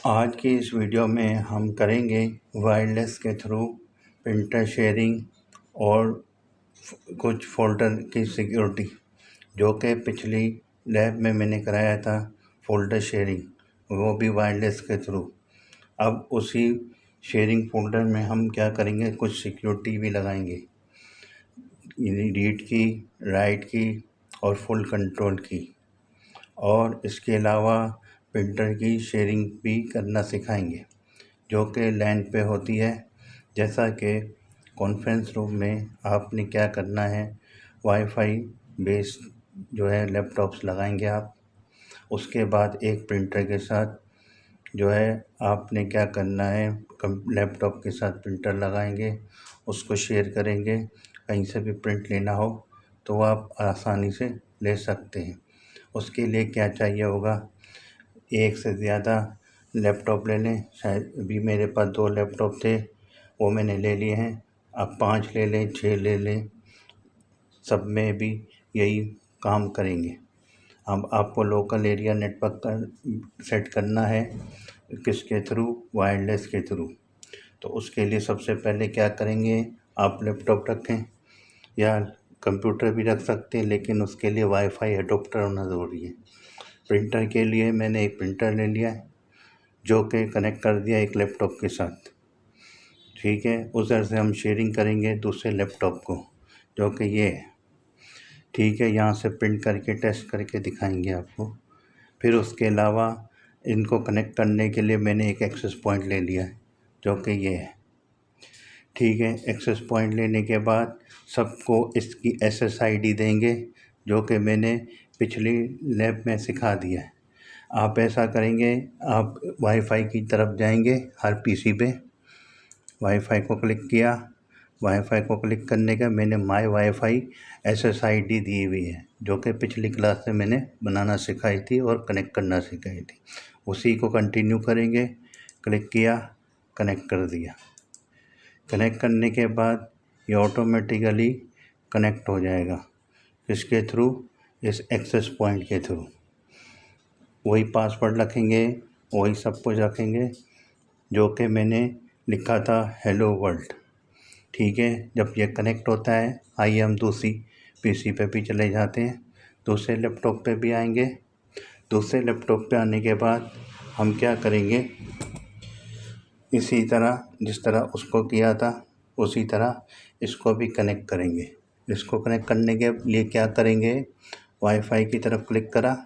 आज की इस वीडियो में हम करेंगे वायरलेस के थ्रू प्रिंटर शेयरिंग और कुछ फ़ोल्डर की सिक्योरिटी, जो कि पिछली लैब में मैंने कराया था फ़ोल्डर शेयरिंग, वो भी वायरलेस के थ्रू। अब उसी शेयरिंग फ़ोल्डर में हम क्या करेंगे, कुछ सिक्योरिटी भी लगाएंगे, रीड की, राइट की और फुल कंट्रोल की। और इसके अलावा प्रिंटर की शेयरिंग भी करना सिखाएंगे, जो कि लैन पे होती है। जैसा कि कॉन्फ्रेंस रूम में आपने क्या करना है, वाईफाई बेस्ड जो है लैपटॉप्स लगाएंगे आप। उसके बाद एक प्रिंटर के साथ जो है आपने क्या करना है, लैपटॉप के साथ प्रिंटर लगाएंगे, उसको शेयर करेंगे। कहीं से भी प्रिंट लेना हो तो आप आसानी से ले सकते हैं। उसके लिए क्या चाहिए होगा, एक से ज़्यादा लैपटॉप ले लें। शायद अभी मेरे पास 2 लैपटॉप थे, वो मैंने ले लिए हैं। आप 5 ले लें, 6 ले लें, सब में भी यही काम करेंगे। अब आपको लोकल एरिया नेटवर्क का सेट करना है, किसके थ्रू, वायरलेस के थ्रू। तो उसके लिए सबसे पहले क्या करेंगे, आप लैपटॉप रखें या कंप्यूटर भी रख सकते हैं, लेकिन उसके लिए वाईफाई एडोप्टर होना ज़रूरी है। प्रिंटर के लिए मैंने एक प्रिंटर ले लिया है, जो कि कनेक्ट कर दिया एक लैपटॉप के साथ। ठीक है, उधर से हम शेयरिंग करेंगे दूसरे लैपटॉप को, जो कि ये है। ठीक है, यहाँ से प्रिंट करके टेस्ट करके दिखाएंगे आपको। फिर उसके अलावा इनको कनेक्ट करने के लिए मैंने एक एक्सेस पॉइंट ले लिया है, जो कि ये है। ठीक है, एक्सेस पॉइंट लेने के बाद सबको इसकी SSID देंगे, जो कि मैंने पिछली लैब में सिखा दिया है। आप ऐसा करेंगे, आप वाईफाई की तरफ जाएंगे, हर पीसी पे वाईफाई को क्लिक किया। वाईफाई को क्लिक करने का मैंने माय वाईफाई SSID दी हुई है, जो कि पिछली क्लास में मैंने बनाना सिखाई थी और कनेक्ट करना सिखाई थी। उसी को कंटिन्यू करेंगे। क्लिक किया, कनेक्ट कर दिया। कनेक्ट करने के बाद ये ऑटोमेटिकली कनेक्ट हो जाएगा। इसके थ्रू, इस एक्सेस पॉइंट के थ्रू वही पासवर्ड रखेंगे, वही सब कुछ रखेंगे, जो कि मैंने लिखा था, हेलो वर्ल्ड। ठीक है, जब ये कनेक्ट होता है, आइए हम दूसरी पीसी पे भी चले जाते हैं, दूसरे लैपटॉप पे भी आएंगे। दूसरे लैपटॉप पे आने के बाद हम क्या करेंगे, इसी तरह जिस तरह उसको किया था उसी तरह इसको भी कनेक्ट करेंगे। इसको कनेक्ट करने के लिए क्या करेंगे, वाईफाई की तरफ क्लिक करा,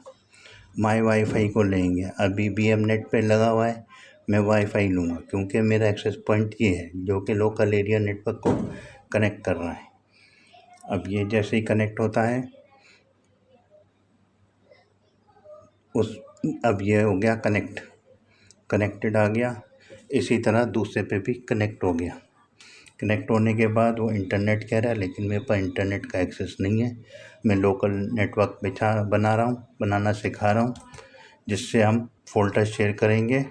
माय वाईफाई को लेंगे। अभी BMNet पे लगा हुआ है, मैं वाईफाई लूँगा, क्योंकि मेरा एक्सेस पॉइंट ये है, जो कि लोकल एरिया नेटवर्क को कनेक्ट कर रहा है। अब ये जैसे ही कनेक्ट होता है, अब ये हो गया कनेक्टेड आ गया। इसी तरह दूसरे पे भी कनेक्ट हो गया। कनेक्ट होने के बाद वो इंटरनेट कह रहा है, लेकिन मेरे पास इंटरनेट का एक्सेस नहीं है। मैं लोकल नेटवर्क बनाना सिखा रहा हूँ, जिससे हम फ़ोल्डर शेयर करेंगे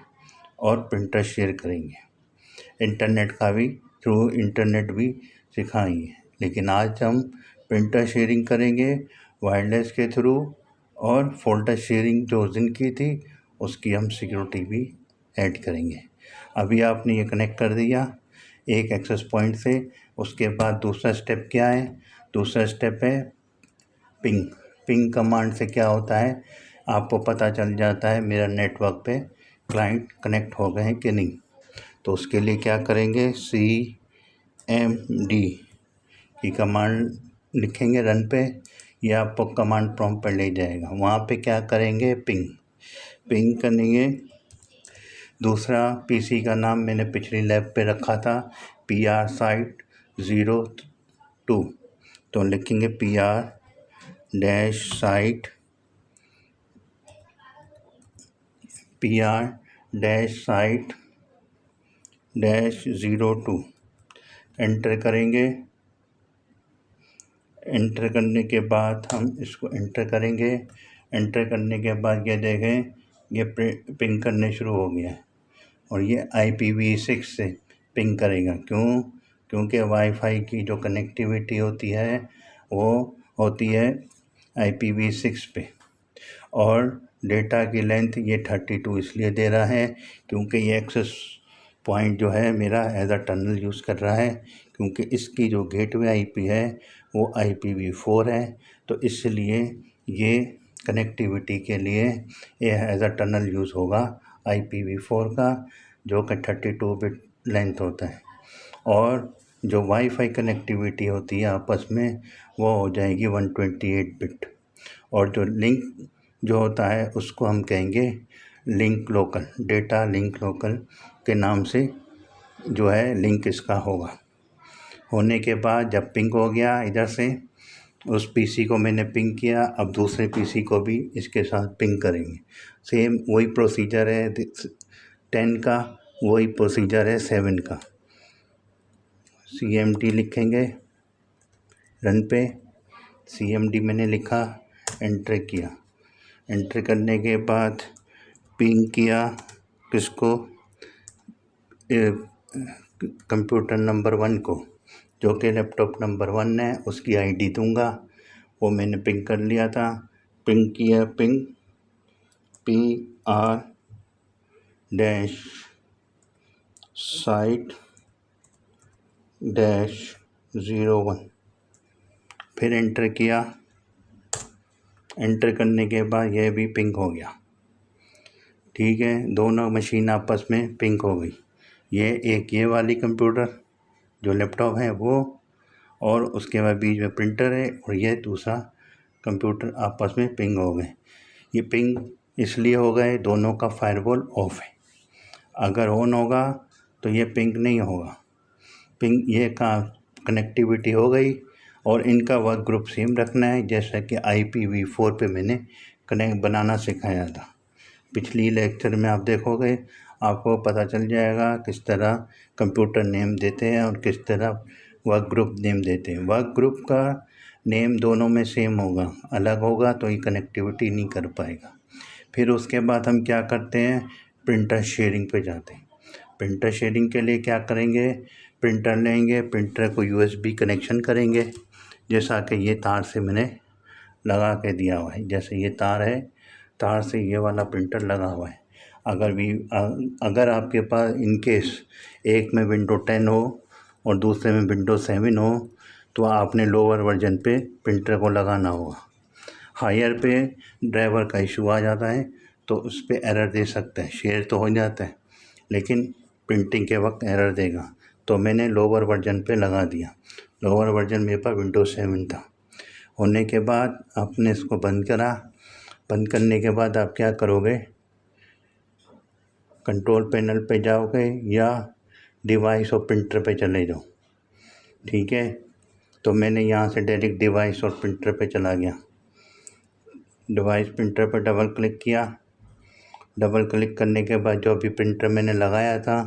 और प्रिंटर शेयर करेंगे। इंटरनेट का भी, थ्रू इंटरनेट भी सिखाएंगे, लेकिन आज हम प्रिंटर शेयरिंग करेंगे वायरलेस के थ्रू, और फ़ोल्डर शेयरिंग जो उस दिन की थी उसकी हम सिक्योरिटी भी ऐड करेंगे। अभी आपने ये कनेक्ट कर दिया एक एक्सेस पॉइंट से। उसके बाद दूसरा स्टेप क्या है, दूसरा स्टेप है पिंग कमांड से क्या होता है, आपको पता चल जाता है मेरा नेटवर्क पे क्लाइंट कनेक्ट हो गए हैं कि नहीं। तो उसके लिए क्या करेंगे, CMD की कमांड लिखेंगे रन पे, या आपको कमांड प्रॉम्प्ट पर ले जाएगा। वहाँ पे क्या करेंगे, पिंग करेंगे। दूसरा पीसी का नाम मैंने पिछली लैब पे रखा था, PR साइट 02। तो लिखेंगे PR-साइट 02। एंटर करेंगे। एंटर करने के बाद हम इसको एंटर करेंगे। एंटर करने के बाद ये देखें, ये पिंग करने शुरू हो गया है, और ये IPv6 से पिंग करेगा। क्योंकि वाईफाई की जो कनेक्टिविटी होती है वो होती है IPv6 पे, और डेटा की लेंथ ये 32 इसलिए दे रहा है क्योंकि ये एक्सेस पॉइंट जो है मेरा एज अ टनल यूज़ कर रहा है, क्योंकि इसकी जो गेटवे आईपी है वो IPv4 है, तो इसलिए ये कनेक्टिविटी के लिए ये एज अ टनल यूज़ होगा IPv4 का, जो कि 32 बिट लेंथ होता है। और जो वाईफाई कनेक्टिविटी होती है आपस में वो हो जाएगी 128 बिट। और जो लिंक जो होता है उसको हम कहेंगे link local, data link local के नाम से जो है लिंक इसका होगा। होने के बाद जब पिंग हो गया इधर से, उस पीसी को मैंने पिंग किया, अब दूसरे पीसी को भी इसके साथ पिंग करेंगे। सेम वही प्रोसीजर है 10 का, वही प्रोसीजर है 7 का। CMD लिखेंगे रन पे, CMD मैंने लिखा, एंटर किया। एंटर करने के बाद पिंग किया किसको, कंप्यूटर नंबर 1 को, जो कि लैपटॉप नंबर 1 है, उसकी ID दूंगा। वो मैंने पिंग कर लिया था, पिंग किया, ping PR dash site dash 01, फिर एंटर किया। एंटर करने के बाद यह भी पिंग हो गया। ठीक है, दोनों मशीन आपस में पिंग हो गई। ये वाली कंप्यूटर जो लैपटॉप है वो, और उसके बाद बीच में प्रिंटर है, और ये दूसरा कंप्यूटर आपस में पिंग हो गए। ये पिंग इसलिए हो गए, दोनों का फायरवॉल ऑफ है। अगर ऑन होगा तो ये पिंग नहीं होगा। पिंग ये का कनेक्टिविटी हो गई, और इनका वर्क ग्रुप सेम रखना है, जैसा कि IPv4 पे मैंने कनेक्ट बनाना सिखाया था। पिछली लेक्चर में आप देखोगे, आपको पता चल जाएगा किस तरह कंप्यूटर नेम देते हैं और किस तरह वर्क ग्रुप नेम देते हैं। वर्क ग्रुप का नेम दोनों में सेम होगा, अलग होगा तो ये कनेक्टिविटी नहीं कर पाएगा। फिर उसके बाद हम क्या करते हैं, प्रिंटर शेयरिंग पे जाते हैं। प्रिंटर शेयरिंग के लिए क्या करेंगे, प्रिंटर लेंगे, प्रिंटर को USB कनेक्शन करेंगे, जैसा कि ये तार से मैंने लगा के दिया हुआ है। जैसे ये तार है, तार से ये वाला प्रिंटर लगा हुआ है। अगर आपके पास इनकेस एक में विंडो 10 हो और दूसरे में विंडो 7 हो, तो आपने लोअर वर्जन पे प्रिंटर को लगाना होगा। हायर पे ड्राइवर का इशू आ जाता है, तो उस पर एरर दे सकता है। शेयर तो हो जाता है लेकिन प्रिंटिंग के वक्त एरर देगा, तो मैंने लोअर वर्जन पे लगा दिया। लोअर वर्जन मेरे पास विंडो 7 था। होने के बाद आपने इसको बंद करा। बंद करने के बाद आप क्या करोगे, कंट्रोल पैनल पे जाओगे या डिवाइस और प्रिंटर पे चले जाओ। ठीक है, तो मैंने यहाँ से डायरेक्ट डिवाइस और प्रिंटर पे चला गया। डिवाइस प्रिंटर पर डबल क्लिक किया। डबल क्लिक करने के बाद जो भी प्रिंटर मैंने लगाया था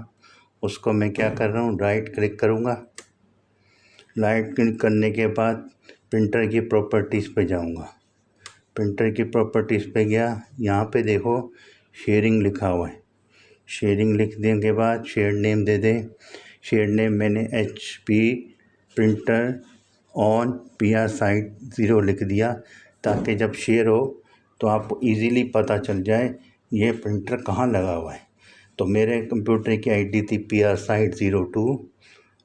उसको मैं क्या कर रहा हूँ, राइट क्लिक करूँगा। राइट क्लिक करने के बाद प्रिंटर की प्रॉपर्टीज़ पे जाऊँगा। प्रिंटर की प्रॉपर्टीज़ पे गया, यहाँ पे देखो शेयरिंग लिखा हुआ है। शेयरिंग लिखने के बाद शेयर नेम दे दें। शेयर नेम मैंने HP printer on PR site 0 लिख दिया, ताकि जब शेयर हो तो आपको इजीली पता चल जाए ये प्रिंटर कहाँ लगा हुआ है। तो मेरे कंप्यूटर की ID थी PR साइट 02,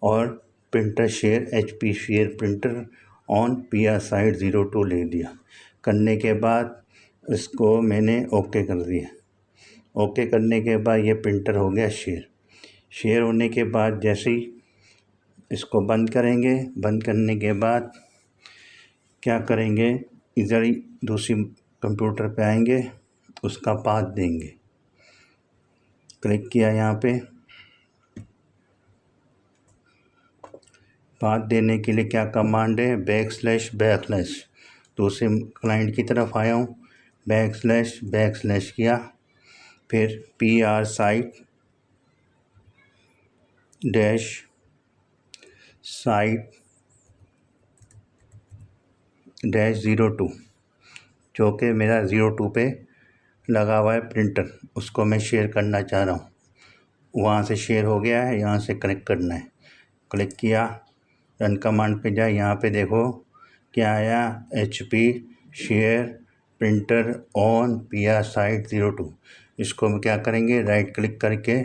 और printer share HP share printer on PR site 02 ले दिया। करने के बाद इसको मैंने ओके कर दिया। ओके करने के बाद ये प्रिंटर हो गया शेयर। शेयर होने के बाद जैसे ही इसको बंद करेंगे, बंद करने के बाद क्या करेंगे, इधर ही दूसरी कंप्यूटर पे आएंगे, उसका पाथ देंगे। क्लिक किया यहाँ पे, पाथ देने के लिए क्या कमांड है, बैकस्लैश। दूसरे क्लाइंट की तरफ आया हूँ, बैकस्लैश किया, फिर PR site dash site dash 02, जो कि मेरा 02 पे लगा हुआ है प्रिंटर, उसको मैं शेयर करना चाह रहा हूँ। वहाँ से शेयर हो गया है, यहाँ से कनेक्ट करना है। क्लिक किया, रन कमांड पे जाए, यहाँ पे देखो क्या आया, HP share printer on PR site 02। इसको हम क्या करेंगे, राइट क्लिक करके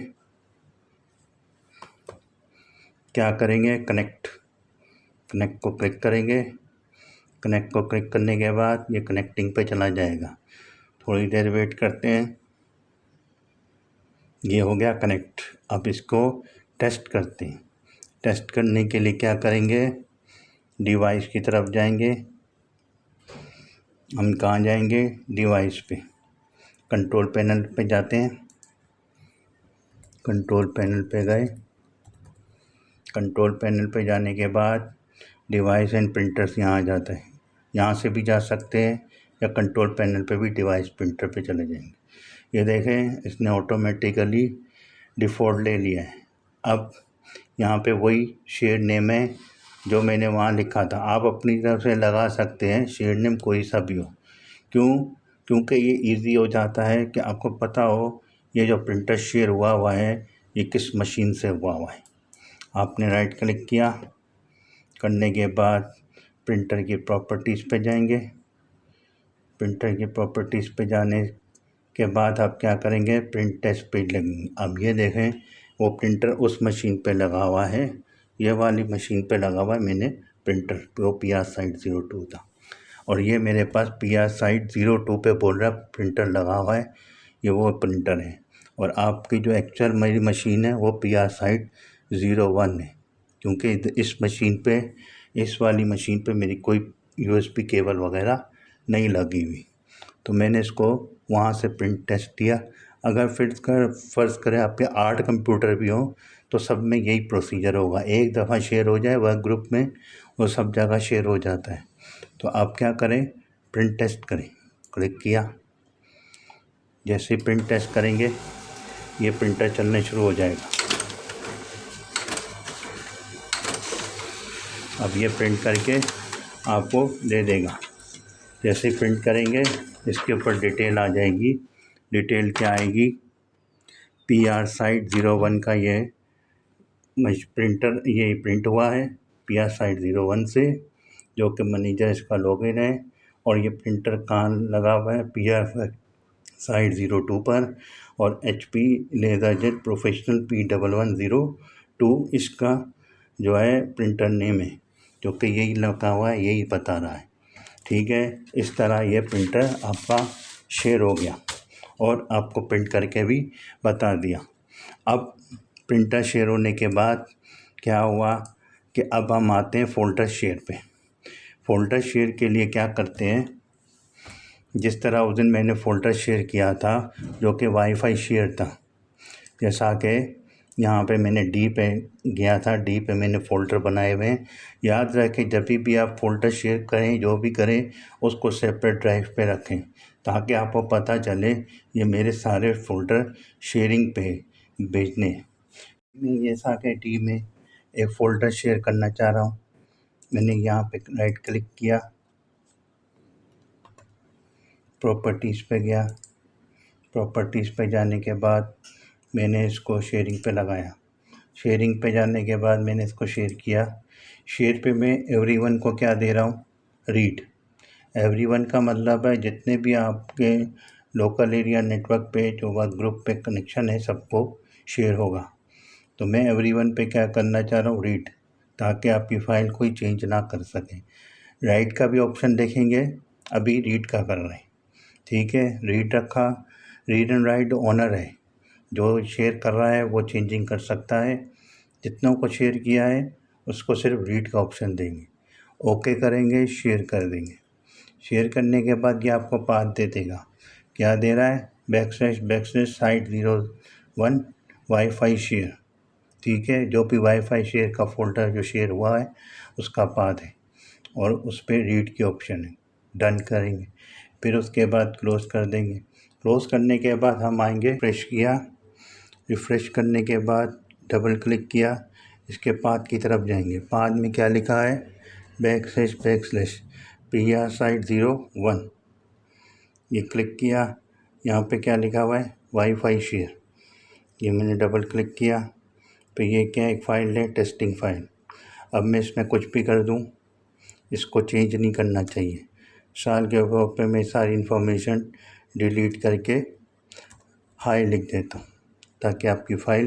क्या करेंगे, कनेक्ट को क्लिक करेंगे। कनेक्ट को क्लिक करने के बाद ये कनेक्टिंग पे चला जाएगा। थोड़ी देर वेट करते हैं। ये हो गया कनेक्ट। अब इसको टेस्ट करते हैं। टेस्ट करने के लिए क्या करेंगे, डिवाइस की तरफ जाएंगे। हम कहाँ जाएंगे, डिवाइस पे, कंट्रोल पैनल पे जाते हैं। कंट्रोल पैनल पे गए। कंट्रोल पैनल पे जाने के बाद डिवाइस एंड प्रिंटर्स यहाँ आ जाता है। यहाँ से भी जा सकते हैं या कंट्रोल पैनल पे भी डिवाइस प्रिंटर पे चले जाएंगे। ये देखें, इसने ऑटोमेटिकली डिफ़ॉल्ट ले लिया है। अब यहाँ पे वही शेड नेम है जो मैंने वहाँ लिखा था। आप अपनी तरफ से लगा सकते हैं, शेड नेम कोई सा भी हो। क्योंकि ये इजी हो जाता है कि आपको पता हो ये जो प्रिंटर शेयर हुआ है ये किस मशीन से हुआ है। आपने राइट क्लिक किया, करने के बाद प्रिंटर की प्रॉपर्टीज़ पे जाएंगे। प्रिंटर की प्रॉपर्टीज़ पे जाने के बाद आप क्या करेंगे, प्रिंट टेस्ट पेज लगेंगे। अब ये देखें, वो प्रिंटर उस मशीन पे लगा हुआ है, ये वाली मशीन पे लगा हुआ है मैंने प्रिंटर, वो PR साइट 02 था। और ये मेरे पास PR साइट 02 पे बोल रहा प्रिंटर लगा हुआ है, ये वो प्रिंटर है। और आपकी जो एक्चुअल मेरी मशीन है वो PR साइट 01 है, क्योंकि इस मशीन पे, इस वाली मशीन पे मेरी कोई USB केबल वगैरह नहीं लगी हुई। तो मैंने इसको वहाँ से प्रिंट टेस्ट दिया। अगर फ़र्ज़ करें आपके 8 कंप्यूटर भी हों तो सब में यही प्रोसीजर होगा। एक दफ़ा शेयर हो जाए वर्क ग्रुप में, वो सब जगह शेयर हो जाता है। तो आप क्या करें, प्रिंट टेस्ट करें। क्लिक किया, जैसे ही प्रिंट टेस्ट करेंगे ये प्रिंटर चलने शुरू हो जाएगा। अब ये प्रिंट करके आपको दे देगा। जैसे प्रिंट करेंगे इसके ऊपर डिटेल आ जाएगी। डिटेल क्या आएगी, PR साइट 01 का ये प्रिंटर, ये प्रिंट हुआ है PR साइट 01 से, जो कि मैनेजर इसका लॉगिन है। और ये प्रिंटर कहाँ लगा हुआ है, PR साइट 02 पर। और HP लेज़रजेट प्रोफेशनल P1102 इसका जो है प्रिंटर नेम है, जो कि यही लगा हुआ है, यही बता रहा है। ठीक है, इस तरह ये प्रिंटर आपका शेयर हो गया और आपको प्रिंट करके भी बता दिया। अब प्रिंटर शेयर होने के बाद क्या हुआ कि अब हम आते हैं फ़ोल्डर शेयर पे। फ़ोल्डर शेयर के लिए क्या करते हैं, जिस तरह उस दिन मैंने फ़ोल्डर शेयर किया था जो कि वाईफाई शेयर था, जैसा कि यहाँ पे मैंने D पे गया था, D पे मैंने फ़ोल्डर बनाए हुए हैं। याद रखें, जब भी आप फ़ोल्डर शेयर करें, जो भी करें, उसको सेपरेट ड्राइव पे रखें, ताकि आपको पता चले ये मेरे सारे फ़ोल्डर शेयरिंग पे भेजने हैं। मैं जैसा कि D में एक फ़ोल्डर शेयर करना चाह रहा हूँ, मैंने यहाँ पे राइट क्लिक किया, प्रॉपर्टीज़ पे गया। प्रॉपर्टीज़ पे जाने के बाद मैंने इसको शेयरिंग पे लगाया। शेयरिंग पे जाने के बाद मैंने इसको शेयर किया। शेयर पे मैं एवरीवन को क्या दे रहा हूँ, रीड। एवरीवन का मतलब है जितने भी आपके लोकल एरिया नेटवर्क पे जो वर्क ग्रुप पे कनेक्शन है सबको शेयर होगा। तो मैं एवरीवन पे क्या करना चाह रहा हूँ, रीड, ताकि आपकी फ़ाइल कोई चेंज ना कर सके। राइट का भी ऑप्शन देखेंगे, अभी रीड का कर रहे हैं। ठीक है, रीड रखा। रीड एंड राइट ऑनर है, जो शेयर कर रहा है वो चेंजिंग कर सकता है। जितनों को शेयर किया है उसको सिर्फ रीड का ऑप्शन देंगे, ओके करेंगे, शेयर कर देंगे। शेयर करने के बाद ये आपको पाथ दे देगा। क्या दे रहा है, बैकस्लैश साइट 01 वाईफाई शेयर। ठीक है, जो भी वाईफाई शेयर का फ़ोल्डर जो शेयर हुआ है उसका पाथ है, और उस पर रीड की ऑप्शन है। डन करेंगे, फिर उसके बाद क्लोज़ कर देंगे। क्लोज़ करने के बाद हम आएंगे, रिफ्रेश किया। रिफ़्रेश करने के बाद डबल क्लिक किया, इसके पाथ की तरफ जाएंगे। पाथ में क्या लिखा है, बैकस्लैश PR साइट 01। ये क्लिक किया, यहाँ पे क्या लिखा हुआ है, वाईफाई शेयर। ये मैंने डबल क्लिक किया, तो ये क्या, एक फ़ाइल है, टेस्टिंग फ़ाइल। अब मैं इसमें कुछ भी कर दूँ, इसको चेंज नहीं करना चाहिए, साल के ऊपर पे मैं सारी इन्फॉर्मेशन डिलीट करके हाई लिख देता हूँ, ताकि आपकी फ़ाइल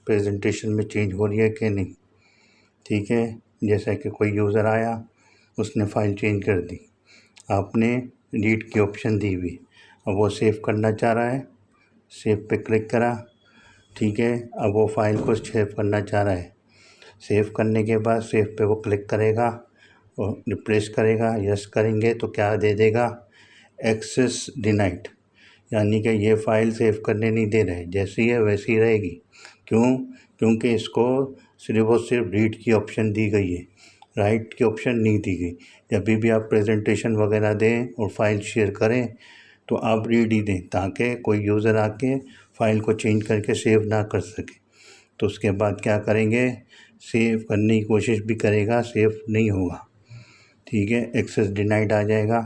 प्रेजेंटेशन में चेंज हो रही है कि नहीं। ठीक है, जैसा कि कोई यूज़र आया, उसने फ़ाइल चेंज कर दी, आपने रीड की ऑप्शन दी हुई, अब वो सेव करना चाह रहा है, सेव पे क्लिक करा। ठीक है, अब वो फ़ाइल को सेव करना चाह रहा है। सेव करने के बाद सेव पे वो क्लिक करेगा और रिप्लेस करेगा। यस करेंगे तो क्या दे देगा, एक्सेस डिनाइड, यानी कि ये फ़ाइल सेव करने नहीं दे रहे, जैसी है वैसी रहेगी। क्यों? क्योंकि इसको सिर्फ और सिर्फ रीड की ऑप्शन दी गई है, राइट की ऑप्शन नहीं दी गई। जब भी आप प्रेजेंटेशन वगैरह दें और फाइल शेयर करें तो आप रीड ही दें, ताकि कोई यूज़र आके फ़ाइल को चेंज करके सेव ना कर सके। तो उसके बाद क्या करेंगे, सेव करने की कोशिश भी करेगा, सेव नहीं होगा। ठीक है, एक्सेस डिनाइड आ जाएगा,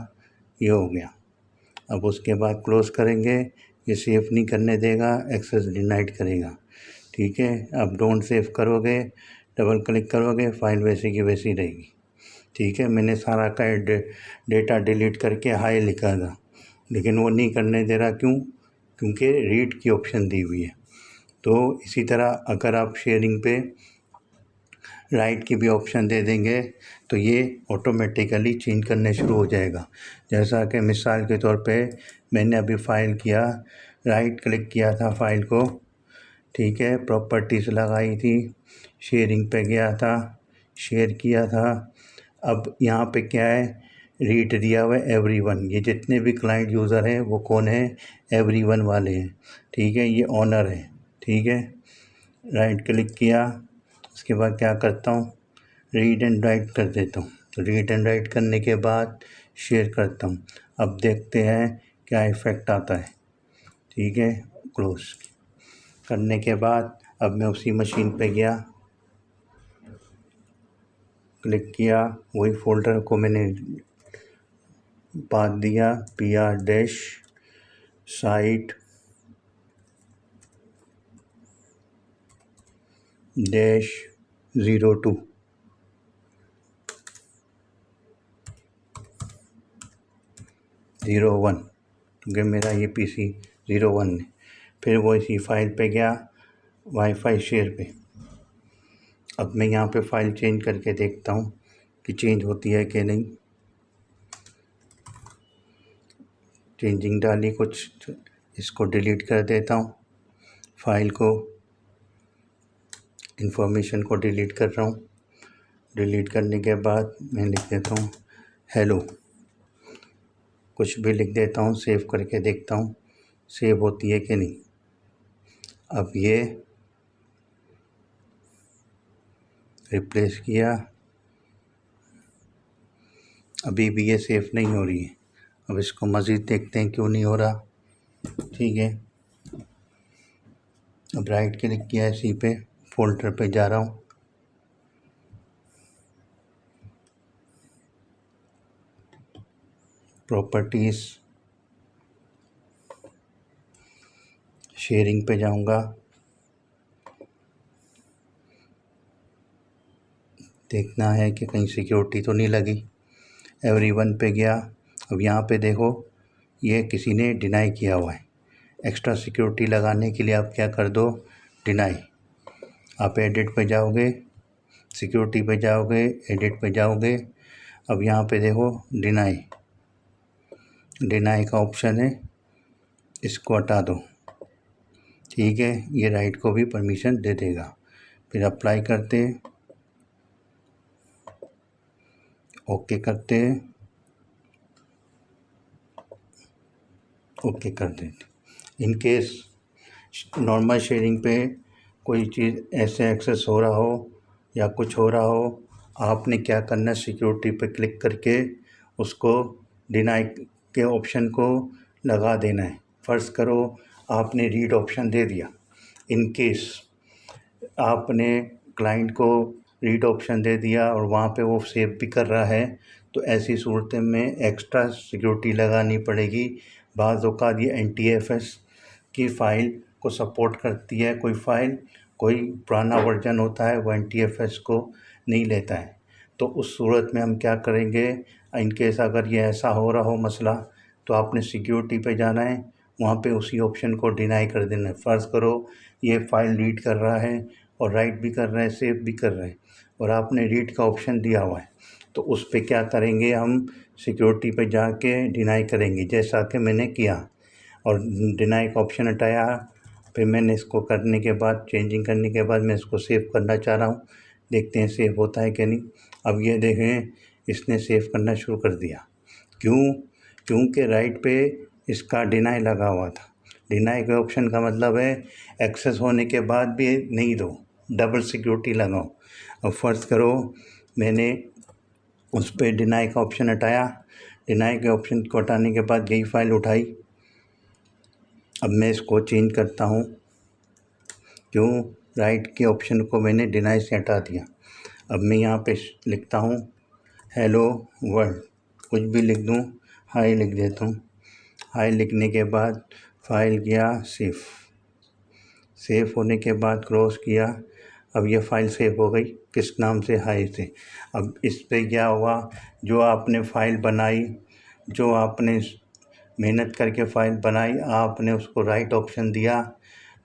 ये हो गया। अब उसके बाद क्लोज़ करेंगे, ये सेव नहीं करने देगा, एक्सेस डिनाइड करेगा। ठीक है, अब डोंट सेव करोगे, डबल क्लिक करोगे, फ़ाइल वैसी की वैसी रहेगी। ठीक है, मैंने सारा का डेटा डिलीट करके हाई लिखा था, लेकिन वो नहीं करने दे रहा। क्यों? क्योंकि रीड की ऑप्शन दी हुई है। तो इसी तरह अगर आप शेयरिंग पे राइट की भी ऑप्शन दे देंगे तो ये ऑटोमेटिकली चेंज करने शुरू हो जाएगा। जैसा कि मिसाल के तौर पे मैंने अभी फ़ाइल किया, राइट क्लिक किया था फ़ाइल को, ठीक है, प्रॉपर्टीज़ लगाई थी, शेयरिंग पे गया था, शेयर किया था। अब यहाँ पे क्या है, रीड दिया हुआ है एवरीवन, ये जितने भी क्लाइंट यूज़र हैं वो कौन है, एवरीवन वाले हैं। ठीक है, ये ऑनर है। ठीक है, राइट क्लिक किया, उसके बाद क्या करता हूँ, रीड एंड राइट कर देता हूँ। तो रीड एंड राइट करने के बाद शेयर करता हूँ। अब देखते हैं क्या इफ़ेक्ट आता है। ठीक है, क्लोज करने के बाद अब मैं उसी मशीन पे गया, क्लिक किया, वही फोल्डर को मैंने पाथ दिया, PR डैश साइट डैश 02 01, क्योंकि मेरा ये PC 01 है। फिर वो इसी फाइल पे गया, वाईफाई शेयर पे। अब मैं यहाँ पे फ़ाइल चेंज करके देखता हूँ कि चेंज होती है कि नहीं। चेंजिंग डाली कुछ, इसको डिलीट कर देता हूँ, फ़ाइल को, इन्फॉर्मेशन को डिलीट कर रहा हूँ। डिलीट करने के बाद मैं लिख देता हूँ हेलो, कुछ भी लिख देता हूँ, सेव करके देखता हूँ सेव होती है कि नहीं। अब ये रिप्लेस किया, अभी भी ये सेव नहीं हो रही है। अब इसको मज़ीद देखते हैं क्यों नहीं हो रहा। ठीक है, अब राइट क्लिक किया इसी पे, फोल्डर पे जा रहा हूँ, प्रॉपर्टीज़, शेयरिंग पे जाऊँगा, देखना है कि कहीं सिक्योरिटी तो नहीं लगी। एवरीवन पे गया, अब यहाँ पे देखो ये किसी ने डिनाई किया हुआ है। एक्स्ट्रा सिक्योरिटी लगाने के लिए आप क्या कर दो, डिनाई। आप एडिट पे जाओगे, सिक्योरिटी पे जाओगे, एडिट पे जाओगे, अब यहाँ पे देखो डिनाई, डिनाई का ऑप्शन है, इसको हटा दो। ठीक है, ये राइट को भी परमिशन दे देगा। फिर अप्लाई करते हैं, ओके करते हैं, ओके कर देते। इन केस नॉर्मल शेयरिंग पे कोई चीज़ ऐसे एक्सेस हो रहा हो या कुछ हो रहा हो, आपने क्या करना है, सिक्योरिटी पे क्लिक करके उसको डिनाई के ऑप्शन को लगा देना है। फ़र्ज़ करो आपने रीड ऑप्शन दे दिया, इन केस आपने क्लाइंट को रीड ऑप्शन दे दिया और वहाँ पे वो सेव भी कर रहा है, तो ऐसी सूरत में एक्स्ट्रा सिक्योरिटी लगानी पड़ेगी। बाज़ औक़ात ये NTFS की फ़ाइल को सपोर्ट करती है, कोई फ़ाइल, कोई पुराना वर्जन होता है वो NTFS को नहीं लेता है। तो उस सूरत में हम क्या करेंगे, इन केस अगर ये ऐसा हो रहा हो मसला, तो आपने सिक्योरिटी पे जाना है, वहाँ पे उसी ऑप्शन को डिनाई कर देना है। फ़र्ज़ करो ये फ़ाइल रीड कर रहा है और राइट भी कर रहा है, सेव भी कर रहा है, और आपने रीड का ऑप्शन दिया हुआ है, तो उस पे क्या करेंगे हम, सिक्योरिटी पे जाके डिनाई करेंगे, जैसा कि मैंने किया। और डिनाई का ऑप्शन हटाया, फिर मैंने इसको करने के बाद, चेंजिंग करने के बाद मैं इसको सेव करना चाह रहा हूँ। देखते हैं सेव होता है कि नहीं। अब ये देखें, इसने सेव करना शुरू कर दिया। क्यों? क्योंकि राइट पे इसका डिनाई लगा हुआ था। डिनाई के ऑप्शन का मतलब है एक्सेस होने के बाद भी नहीं दो, डबल सिक्योरिटी लगाओ। अब फ़र्ज़ करो मैंने उस पर डिनाई का ऑप्शन हटाया, डिनाई के ऑप्शन को हटाने के बाद यही फ़ाइल उठाई। अब मैं इसको चेंज करता हूँ। क्यों? राइट के ऑप्शन को मैंने डिनाई से हटा दिया। अब मैं यहाँ पे लिखता हूँ हेलो वर्ल्ड, कुछ भी लिख दूँ, हाई लिख देता हूँ। हाई लिखने के बाद फ़ाइल किया सेव, सेव होने के बाद क्रॉस किया। अब ये फ़ाइल सेव हो गई, किस नाम से, हाई से। अब इस पे क्या हुआ, जो आपने फ़ाइल बनाई, जो आपने मेहनत करके फ़ाइल बनाई, आपने उसको राइट ऑप्शन दिया,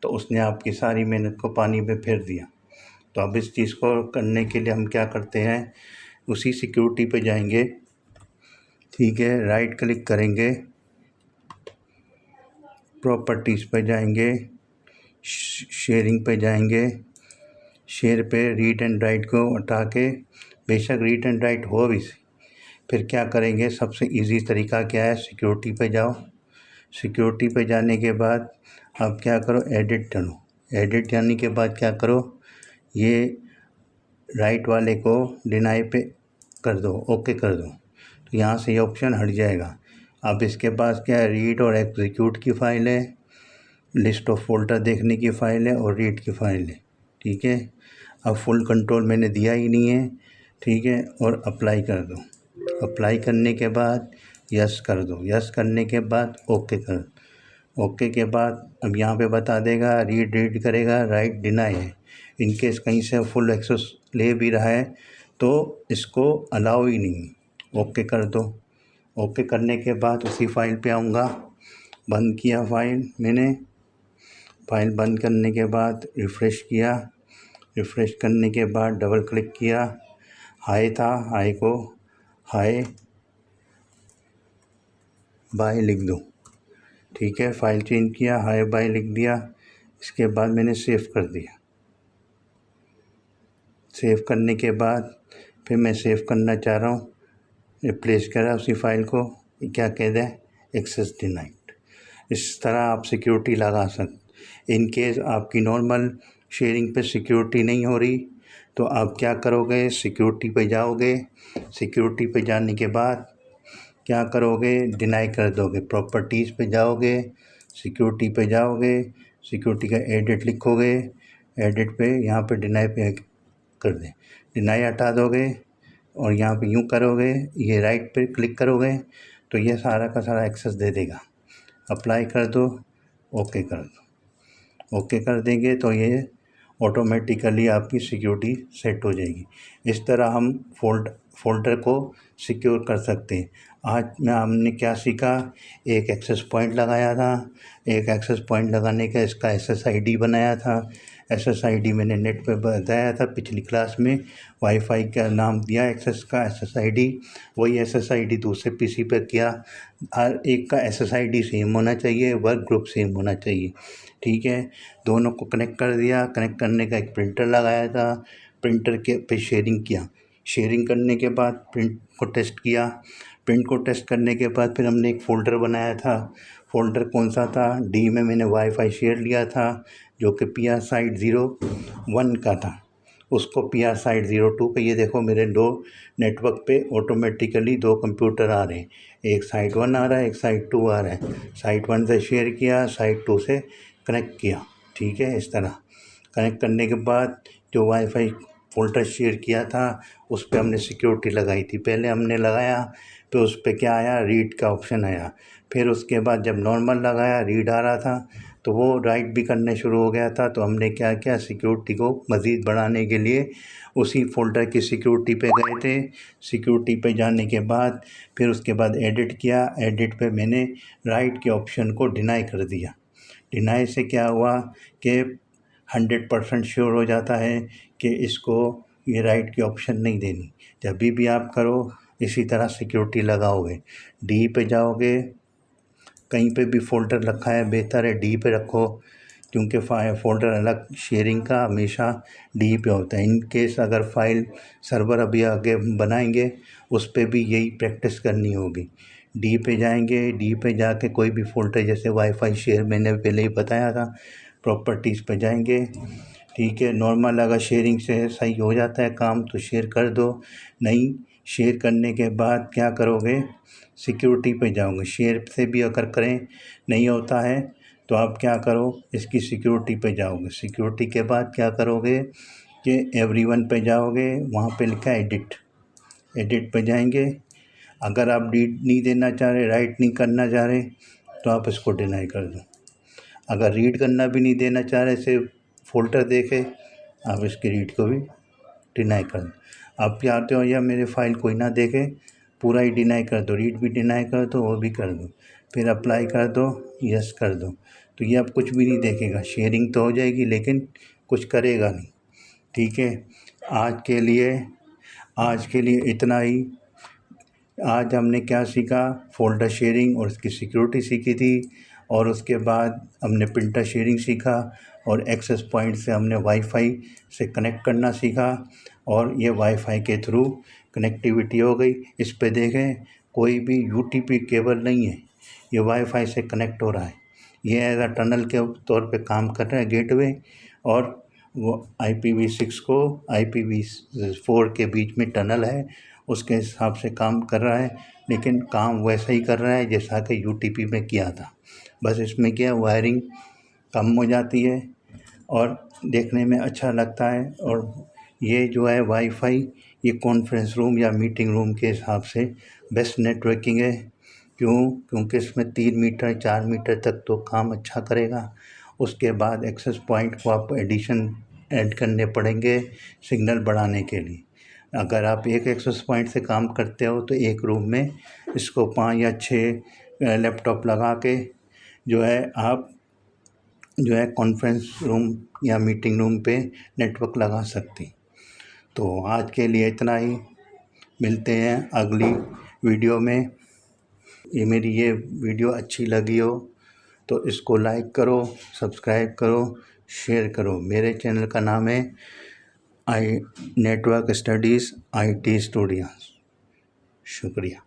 तो उसने आपकी सारी मेहनत को पानी में फेर दिया। तो अब इस चीज़ को करने के लिए हम क्या करते हैं, उसी सिक्योरिटी पे जाएंगे, ठीक है, राइट क्लिक करेंगे, प्रॉपर्टीज़ पे जाएंगे, शेयरिंग पे जाएंगे, शेयर पे रीड एंड राइट को हटा के, बेशक रीड एंड राइट हो भी, फिर क्या करेंगे, सबसे इजी तरीका क्या है, सिक्योरिटी पे जाओ। सिक्योरिटी पे जाने के बाद आप क्या करो, एडिट करो। एडिट जाने के बाद क्या करो, ये राइट वाले को डिनाई पे कर दो, ओके कर दो, तो यहाँ से ये ऑप्शन हट जाएगा। अब इसके पास क्या है, रीड और एग्जीक्यूट की फ़ाइल है, लिस्ट ऑफ फोल्डर देखने की फ़ाइल है, और रीड की फ़ाइल है, ठीक है। अब फुल कंट्रोल मैंने दिया ही नहीं है, ठीक है, और अप्लाई कर दो। अप्लाई करने के बाद यस कर दो, यस करने के बाद ओके कर दो। ओके के बाद अब यहाँ पे बता देगा, रीड करेगा, राइट डिनाई है। इनकेस कहीं से फुल एक्सेस ले भी रहा है तो इसको अलाउ ही नहीं, ओके कर दो। ओके करने के बाद उसी फाइल पे आऊँगा, बंद किया फ़ाइल मैंने। फ़ाइल बंद करने के बाद रिफ़्रेश किया, रिफ़्रेश करने के बाद डबल क्लिक किया, हाई था, हाई को हाई बाय लिख दो, ठीक है। फ़ाइल चेंज किया, हाई बाय लिख दिया। इसके बाद मैंने सेव कर दिया। सेव करने के बाद फिर मैं सेव करना चाह रहा हूँ, रिप्लेस करा उसी फाइल को, क्या कह दें, एक्सेस डिनाइड। इस तरह आप सिक्योरिटी लगा सकते। इन केस आपकी नॉर्मल शेयरिंग पे सिक्योरिटी नहीं हो रही, तो आप क्या करोगे, सिक्योरिटी पे जाओगे। सिक्योरिटी पे जाने के बाद क्या करोगे, डिनाई कर दोगे। प्रॉपर्टीज़ पे जाओगे, सिक्योरिटी पे जाओगे, सिक्योरिटी का एडिट लिखोगे, एडिट पे यहाँ पे डिनाई पे कर दें, डिनाई हटा दोगे, और यहाँ पे यूँ करोगे, ये राइट पे क्लिक करोगे तो ये सारा का सारा एक्सेस दे देगा। अप्लाई कर दो, ओके कर दो। ओके कर देंगे तो ये ऑटोमेटिकली आपकी सिक्योरिटी सेट हो जाएगी। इस तरह हम फोल्डर को सिक्योर कर सकते हैं। आज में हमने क्या सीखा, एक एक्सेस पॉइंट लगाया था, एक एक्सेस पॉइंट लगाने का इसका SSID बनाया था। SSID मैंने नेट पे बताया था पिछली क्लास में, वाईफाई का नाम दिया एक्सेस का SSID, वही SSID दूसरे पीसी पर किया। हर एक का SSID सेम होना चाहिए, वर्क ग्रुप सेम होना चाहिए, ठीक है। दोनों को कनेक्ट कर दिया। कनेक्ट करने का एक प्रिंटर लगाया था, प्रिंटर के पे शेयरिंग किया। शेयरिंग करने के बाद प्रिंट को टेस्ट किया। प्रिंट को टेस्ट करने के बाद फिर हमने एक फ़ोल्डर बनाया था। फ़ोल्डर कौन सा था, डी में मैंने वाईफाई शेयर लिया था, जो कि PR साइट 01 का था। उसको PR साइट 02 पे, ये देखो मेरे दो नेटवर्क पे ऑटोमेटिकली दो कंप्यूटर आ रहे हैं, एक साइट 1 आ रहा है, एक साइट 2 आ रहा है। साइट 1 से शेयर किया, साइट 2 से कनेक्ट किया, ठीक है। इस तरह कनेक्ट करने के बाद जो वाईफाई फ़ोल्डर शेयर किया था उस पर हमने सिक्योरिटी लगाई थी। पहले हमने लगाया तो उस पर क्या आया, रीड का ऑप्शन आया। फिर उसके बाद जब नॉर्मल लगाया, रीड आ रहा था, तो वो राइट भी करने शुरू हो गया था। तो हमने क्या किया, सिक्योरिटी को मज़ीद बढ़ाने के लिए उसी फ़ोल्डर की सिक्योरिटी पे गए थे। सिक्योरिटी पे जाने के बाद फिर उसके बाद एडिट किया। एडिट पे मैंने राइट के ऑप्शन को डिनाई कर दिया। डिनाई से क्या हुआ कि 100% श्योर हो जाता है कि इसको ये राइट की ऑप्शन नहीं देनी। जब भी आप करो इसी तरह सिक्योरिटी लगाओगे, डी पे जाओगे, कहीं पे भी फ़ोल्डर रखा है बेहतर है डी पे रखो, क्योंकि फ़ोल्डर अलग शेयरिंग का हमेशा डी पे होता है। इन केस अगर फाइल सर्वर अभी आगे बनाएंगे उस पे भी यही प्रैक्टिस करनी होगी। डी पे जाएंगे, डी पे जाके कोई भी फ़ोल्डर जैसे वाईफाई शेयर मैंने पहले ही बताया था, प्रॉपर्टीज़ पे जाएंगे, ठीक है। नॉर्मल अगर शेयरिंग से सही हो जाता है काम तो शेयर कर दो, नहीं शेयर करने के बाद क्या करोगे, सिक्योरिटी पे जाओगे। शेयर से भी अगर करें नहीं होता है तो आप क्या करो, इसकी सिक्योरिटी पे जाओगे। सिक्योरिटी के बाद क्या करोगे कि एवरीवन पे जाओगे, वहाँ पे लिखा है एडिट, एडिट पे जाएंगे। अगर आप रीड नहीं देना चाह रहे, राइट नहीं करना चाह रहे तो आप इसको डिनाई कर दो। अगर रीड करना भी नहीं देना चाह रहे, सिर्फ फ़ोल्डर देखे, आप इसकी रीड को भी डिनाई कर दो। आप चाहते हो या मेरे फाइल कोई ना देखे, पूरा ही डिनाई कर दो, रीड भी डिनाई कर दो, वो भी कर दो, फिर अप्लाई कर दो, यस कर दो। तो ये अब कुछ भी नहीं देखेगा, शेयरिंग तो हो जाएगी लेकिन कुछ करेगा नहीं, ठीक है। आज के लिए इतना ही। आज हमने क्या सीखा, फ़ोल्डर शेयरिंग और उसकी सिक्योरिटी सीखी थी, और उसके बाद हमने प्रिंटर शेयरिंग सीखा, और एक्सेस पॉइंट से हमने वाईफाई से कनेक्ट करना सीखा, और ये वाईफाई के थ्रू कनेक्टिविटी हो गई। इस पे देखें कोई भी यूटीपी केबल नहीं है, ये वाईफाई से कनेक्ट हो रहा है। ये एज अ टनल के तौर पे काम कर रहा है गेटवे, और वो IPv6 को IPv4 के बीच में टनल है, उसके हिसाब से काम कर रहा है, लेकिन काम वैसा ही कर रहा है जैसा कि यूटीपी में किया था। बस इसमें क्या वायरिंग कम हो जाती है और देखने में अच्छा लगता है। और ये जो है वाईफाई, ये कॉन्फ्रेंस रूम या मीटिंग रूम के हिसाब से बेस्ट नेटवर्किंग है। क्योंकि इसमें 3 मीटर 4 मीटर तक तो काम अच्छा करेगा। उसके बाद एक्सेस पॉइंट को आप ऐड करने पड़ेंगे सिग्नल बढ़ाने के लिए। अगर आप एक एक्सेस पॉइंट से काम करते हो तो एक रूम में इसको 5 या 6 लैपटॉप लगा के जो है आप जो है कॉन्फ्रेंस रूम या मीटिंग रूम पे नेटवर्क लगा सकते। तो आज के लिए इतना ही, मिलते हैं अगली वीडियो में। मेरी ये वीडियो अच्छी लगी हो तो इसको लाइक करो, सब्सक्राइब करो, शेयर करो। मेरे चैनल का नाम है नेटवर्क स्टडीज़ IT स्टूडियो। शुक्रिया।